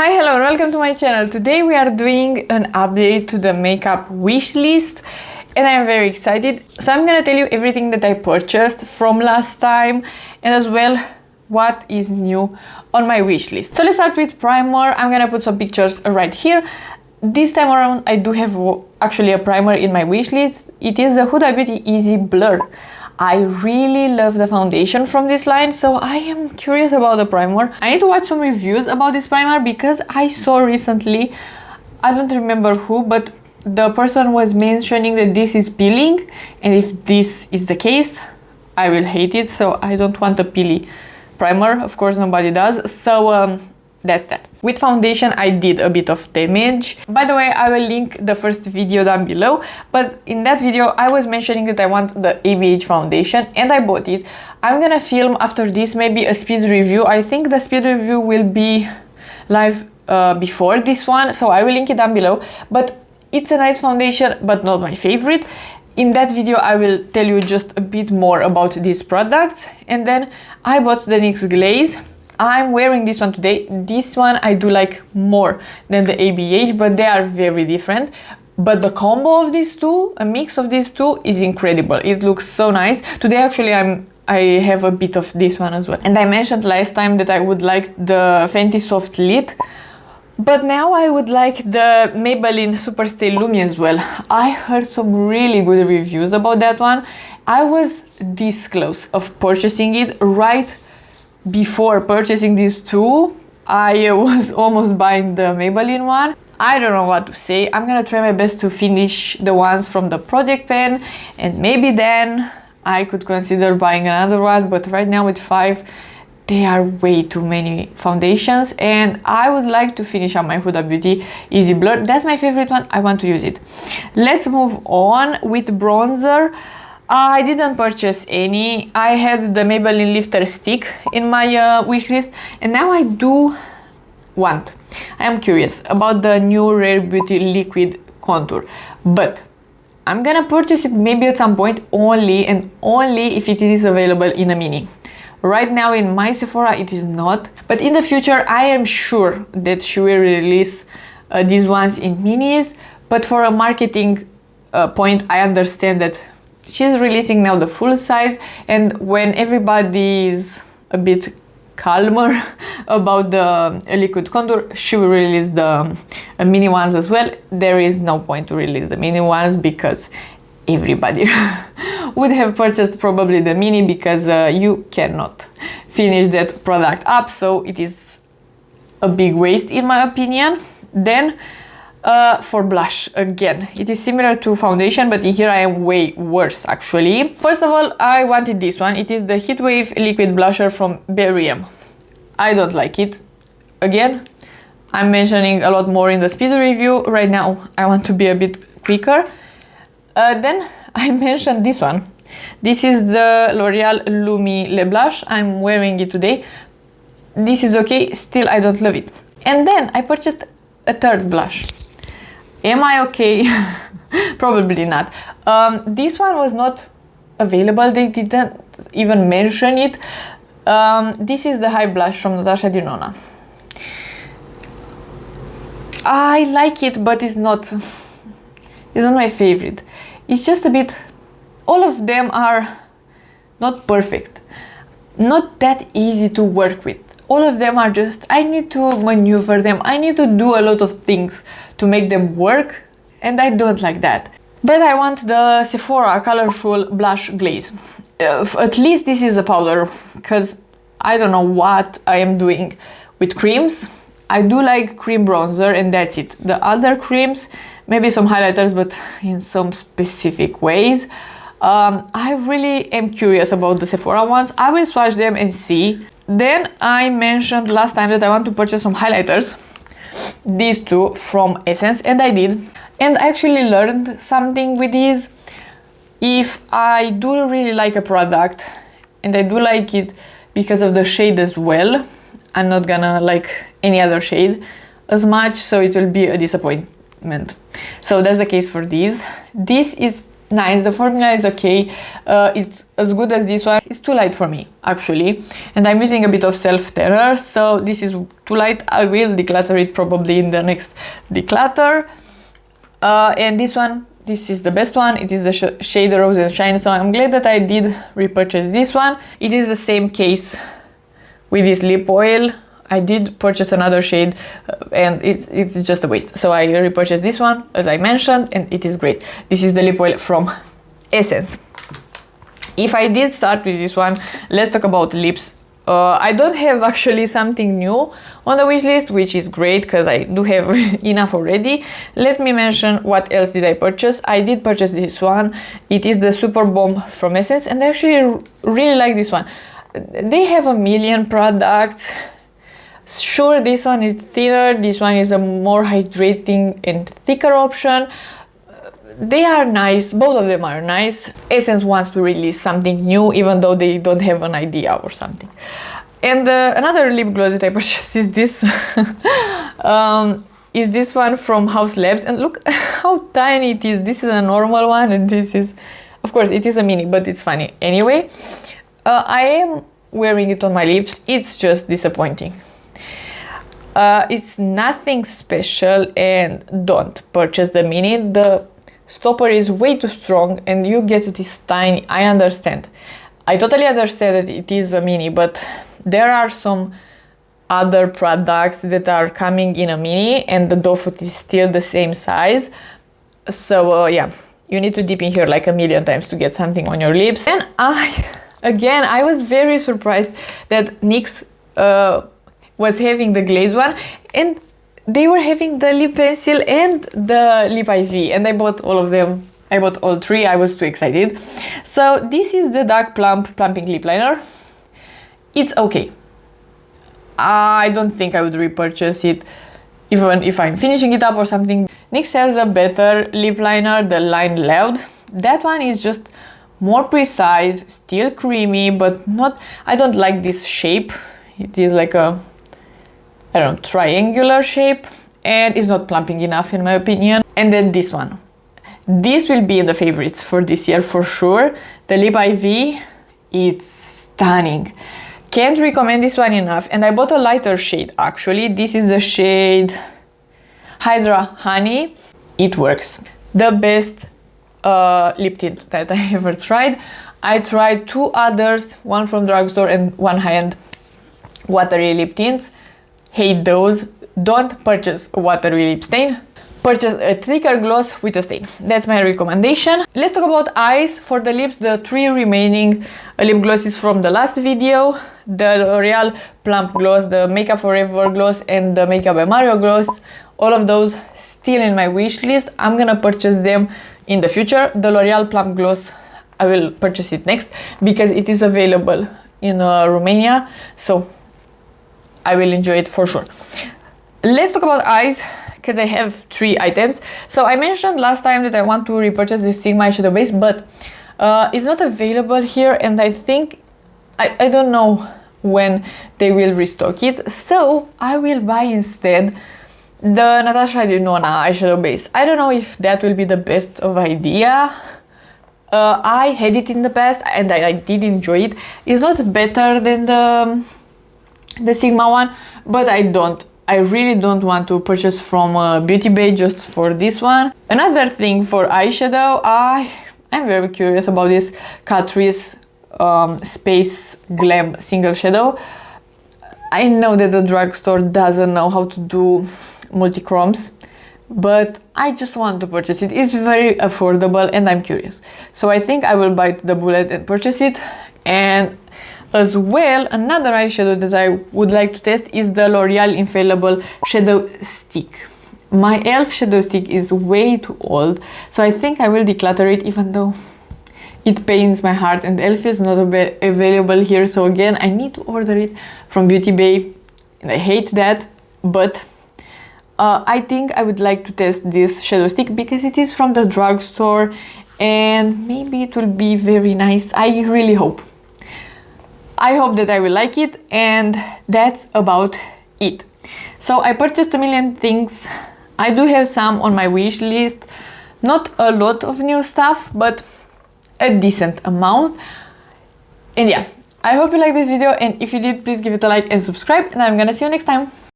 Hi, hello and welcome to my channel. Today we are doing an update to the makeup wish list and I'm very excited. So I'm gonna tell you everything that I purchased from last time and as well what is new on my wish list. So let's start with primer. I'm gonna put some pictures right here. This time around I do have actually a primer in my wish list. It is the Huda Beauty Easy Blur. I really love the foundation from this line, so I am curious about the primer. I need to watch some reviews about this primer because I saw recently, I don't remember who, but the person was mentioning that this is peeling, and if this is the case, I will hate it. So I don't want a peely primer, of course nobody does, so that's that. With foundation I did a bit of damage. By the way, I will link the first video down below, but in that video I was mentioning that I want the ABH foundation and I bought it. I'm gonna film after this maybe a speed review. I think the speed review will be live before this one, so I will link it down below. But it's a nice foundation, but not my favorite. In that video I will tell you just a bit more about this product. And then I bought the NYX Glaze. I'm wearing this one today. This one I do like more than the ABH, but they are very different. But the combo of these two, a mix of these two, is incredible. It looks so nice. Today actually I have a bit of this one as well. And I mentioned last time that I would like the Fenty Soft Lit, but now I would like the Maybelline Superstay Lumi as well. I heard some really good reviews about that one. I was this close of purchasing it. Right before purchasing these two, I was almost buying the Maybelline one. I don't know what to say. I'm gonna try my best to finish the ones from the project pen, and maybe then I could consider buying another one, but right now with 5 they are way too many foundations and I would like to finish up my Huda Beauty Easy Blur. That's my favorite one. I want to use it. Let's move on with bronzer. I didn't purchase any. I had the Maybelline Lifter Stick in my wish list, and now I do want. I am curious about the new Rare Beauty Liquid Contour, but I'm gonna purchase it maybe at some point, only and only if it is available in a mini. Right now in my Sephora it is not, but in the future I am sure that she will release these ones in minis. But for a marketing point, I understand that she's releasing now the full size, and when everybody is a bit calmer about the liquid contour, she will release the mini ones as well. There is no point to release the mini ones because everybody would have purchased probably the mini, because you cannot finish that product up, so it is a big waste in my opinion. Then for blush, again, it is similar to foundation, but in here I am way worse actually. First of all, I wanted this one. It is the Heatwave liquid blusher from Barium. I don't like it. Again, I'm mentioning a lot more in the speed review. Right now I want to be a bit quicker. Then I mentioned this one. This is the L'Oreal Lumi Le Blush. I'm wearing it today. This is okay, still I don't love it. And then I purchased a third blush. Am I okay? Probably not. This one was not available. They didn't even mention it. This is the High Blush from Natasha Denona. I like it, but it's not my favorite. It's just a bit, all of them are not perfect, not that easy to work with. All of them are just, I need to maneuver them, I need to do a lot of things to make them work, and I don't like that. But I want the Sephora Colorful Blush Glaze. At least this is a powder, because I don't know what I am doing with creams. I do like cream bronzer and that's it. The other creams, maybe some highlighters, but in some specific ways. I really am curious about the Sephora ones. I will swatch them and see. Then I mentioned last time that I want to purchase some highlighters, these two from Essence, and I did. And I actually learned something with these. If I do really like a product, and I do like it because of the shade as well, I'm not gonna like any other shade as much, so it will be a disappointment. So that's the case for these. This is nice, the formula is okay, it's as good as this one. It's too light for me actually, and I'm using a bit of self-tanner, so this is too light. I will declutter it probably in the next declutter. And this one, this is the best one. It is the shade Rose and Shine, so I'm glad that I did repurchase this one. It is the same case with this lip oil. I did purchase another shade and it's just a waste, so I repurchased this one as I mentioned, and it is great. This is the lip oil from Essence. If I did start with this one, let's talk about lips. I don't have actually something new on the wish list, which is great because I do have enough already. Let me mention what else did I purchase. I did purchase this one. It is the Super Balm from Essence, and I actually really like this one. They have a million products. Sure, this one is thinner, this one is a more hydrating and thicker option. They are nice, both of them are nice. Essence wants to release something new even though they don't have an idea or something. And another lip gloss that I purchased is this. Is this one from Haus Labs, and look how tiny it is. This is a normal one and this is, of course it is a mini, but it's funny. Anyway, I am wearing it on my lips. It's just disappointing. It's nothing special, and don't purchase the mini. The stopper is way too strong and you get this tiny. I understand. I totally understand that it is a mini, but there are some other products that are coming in a mini and the doe foot is still the same size. So yeah, you need to dip in here like a million times to get something on your lips. And I was very surprised that NYX was having the glaze one, and they were having the lip pencil and the lip IV, and I bought all of them. I bought all three. I was too excited. So this is the Dark Plump plumping lip liner. It's okay. I don't think I would repurchase it even if I'm finishing it up or something. NYX has a better lip liner, the Line Loud. That one is just more precise, still creamy, but not, I don't like this shape. It is like a, I don't know, triangular shape, and it's not plumping enough in my opinion. And then this one. This will be in the favorites for this year for sure. The Lip IV, it's stunning. Can't recommend this one enough. And I bought a lighter shade actually. This is the shade Hydra Honey. It works. The best lip tint that I ever tried. I tried two others, one from drugstore and one high-end watery lip tints. Hate those. Don't purchase a watery lip stain. Purchase a thicker gloss with a stain. That's my recommendation. Let's talk about eyes. For the lips, the three remaining lip glosses from the last video. The L'Oreal Plump gloss, the Makeup Forever gloss, and the Makeup by Mario gloss. All of those still in my wish list. I'm gonna purchase them in the future. The L'Oreal Plump gloss, I will purchase it next because it is available in Romania. So I will enjoy it for sure. Let's talk about eyes, because I have three items. So I mentioned last time that I want to repurchase this Sigma eyeshadow base, but it's not available here, and I think, I don't know when they will restock it. So I will buy instead the Natasha Denona eyeshadow base. I don't know if that will be the best of idea. I had it in the past and I did enjoy it. It's not better than the Sigma one, but I really don't want to purchase from Beauty Bay just for this one. Another thing for eyeshadow, I'm very curious about this Catrice Space Glam Single Shadow. I know that the drugstore doesn't know how to do multi-chromes, but I just want to purchase it. It's very affordable and I'm curious. So I think I will bite the bullet and purchase it. And as well, another eyeshadow that I would like to test is the L'Oreal Infallible Shadow Stick. My e.l.f. shadow stick is way too old, so I think I will declutter it, even though it pains my heart and e.l.f. is not available here. So again, I need to order it from Beauty Bay, and I hate that, but I think I would like to test this shadow stick because it is from the drugstore and maybe it will be very nice. I really hope. I hope that I will like it, and that's about it. So I purchased a million things. I do have some on my wish list. Not a lot of new stuff, but a decent amount. And yeah, I hope you liked this video, and if you did, please give it a like and subscribe, and I'm gonna see you next time.